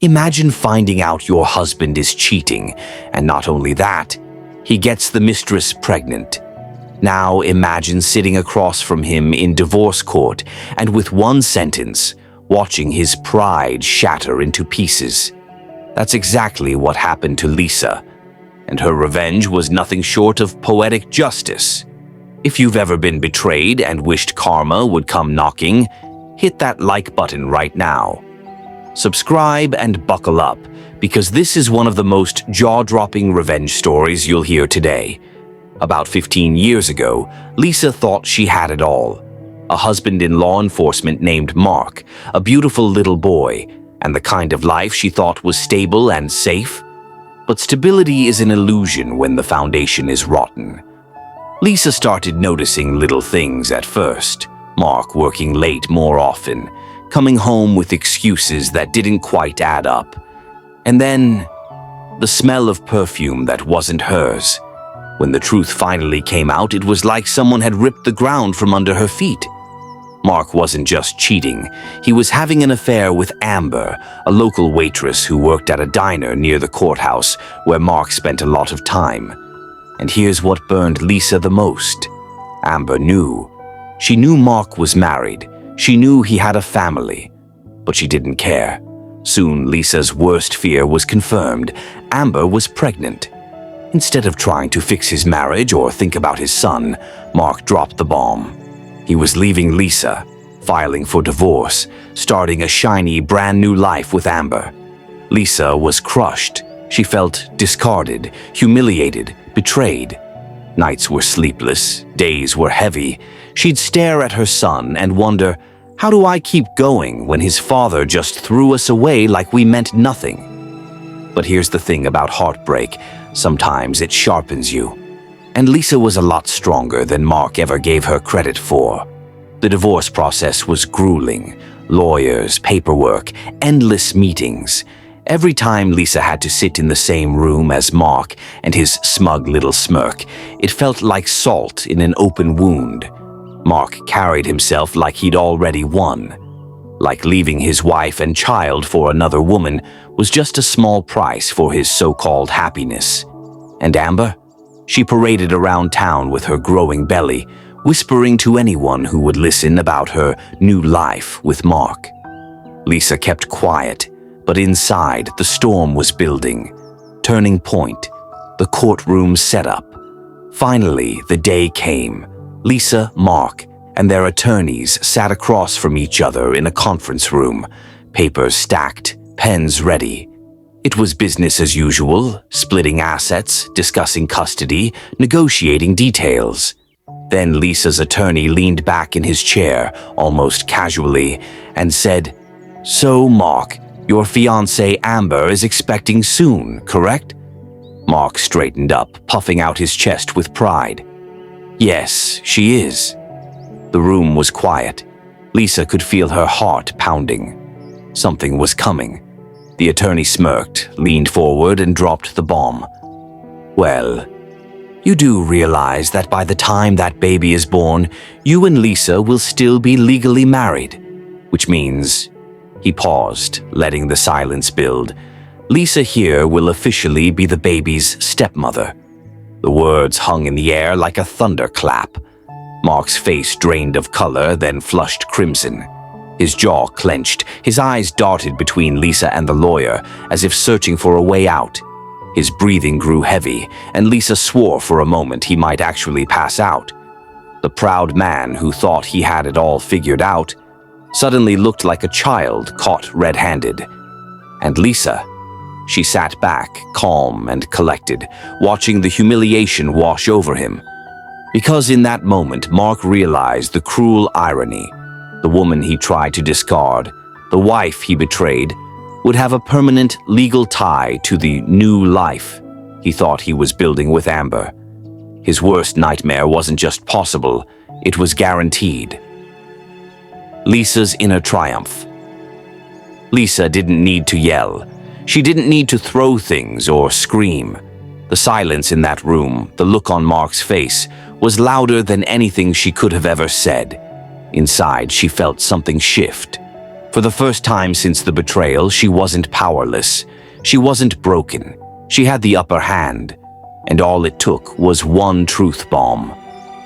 Imagine finding out your husband is cheating, and not only that, he gets the mistress pregnant. Now imagine sitting across from him in divorce court and with one sentence, watching his pride shatter into pieces. That's exactly what happened to Lisa, and her revenge was nothing short of poetic justice. If you've ever been betrayed and wished karma would come knocking, hit that like button right now. Subscribe and buckle up, because this is one of the most jaw-dropping revenge stories you'll hear today. About 15 years ago, Lisa thought she had it all. A husband in law enforcement named Mark, a beautiful little boy, and the kind of life she thought was stable and safe. But stability is an illusion when the foundation is rotten. Lisa started noticing little things at first. Mark working late more often, coming home with excuses that didn't quite add up. And then, the smell of perfume that wasn't hers. When the truth finally came out, it was like someone had ripped the ground from under her feet. Mark wasn't just cheating, he was having an affair with Amber, a local waitress who worked at a diner near the courthouse where Mark spent a lot of time. And here's what burned Lisa the most. Amber knew. She knew Mark was married. She knew he had a family. But she didn't care. Soon, Lisa's worst fear was confirmed. Amber was pregnant. Instead of trying to fix his marriage or think about his son, Mark dropped the bomb. He was leaving Lisa, filing for divorce, starting a shiny, brand new life with Amber. Lisa was crushed. She felt discarded, humiliated, betrayed. Nights were sleepless, days were heavy. She'd stare at her son and wonder, how do I keep going when his father just threw us away like we meant nothing? But here's the thing about heartbreak. Sometimes it sharpens you. And Lisa was a lot stronger than Mark ever gave her credit for. The divorce process was grueling. Lawyers, paperwork, endless meetings. Every time Lisa had to sit in the same room as Mark and his smug little smirk, it felt like salt in an open wound. Mark carried himself like he'd already won. Like leaving his wife and child for another woman was just a small price for his so-called happiness. And Amber? She paraded around town with her growing belly, whispering to anyone who would listen about her new life with Mark. Lisa kept quiet, but inside the storm was building. Turning point, the courtroom setup. Finally, the day came. Lisa, Mark, and their attorneys sat across from each other in a conference room, papers stacked, pens ready. It was business as usual, splitting assets, discussing custody, negotiating details. Then Lisa's attorney leaned back in his chair, almost casually, and said, "So, Mark, your fiancée Amber is expecting soon, correct?" Mark straightened up, puffing out his chest with pride. "Yes, she is." The room was quiet. Lisa could feel her heart pounding. Something was coming. The attorney smirked, leaned forward, and dropped the bomb. "Well, you do realize that by the time that baby is born, you and Lisa will still be legally married, which means..." He paused, letting the silence build. "Lisa here will officially be the baby's stepmother." The words hung in the air like a thunderclap. Mark's face drained of color, then flushed crimson. His jaw clenched, his eyes darted between Lisa and the lawyer, as if searching for a way out. His breathing grew heavy, and Lisa swore for a moment he might actually pass out. The proud man who thought he had it all figured out suddenly looked like a child caught red-handed. And Lisa, she sat back, calm and collected, watching the humiliation wash over him. Because in that moment, Mark realized the cruel irony. The woman he tried to discard, the wife he betrayed, would have a permanent legal tie to the new life he thought he was building with Amber. His worst nightmare wasn't just possible, it was guaranteed. Lisa's inner triumph. Lisa didn't need to yell. She didn't need to throw things or scream. The silence in that room, the look on Mark's face, was louder than anything she could have ever said. Inside, she felt something shift. For the first time since the betrayal, she wasn't powerless. She wasn't broken. She had the upper hand. And all it took was one truth bomb.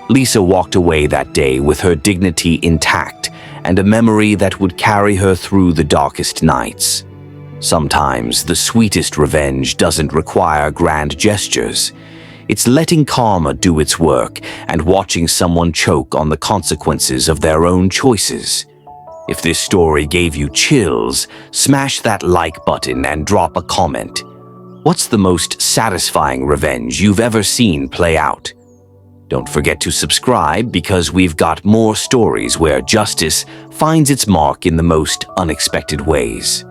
Lisa walked away that day with her dignity intact and a memory that would carry her through the darkest nights. Sometimes the sweetest revenge doesn't require grand gestures. It's letting karma do its work and watching someone choke on the consequences of their own choices. If this story gave you chills, smash that like button and drop a comment. What's the most satisfying revenge you've ever seen play out? Don't forget to subscribe because we've got more stories where justice finds its mark in the most unexpected ways.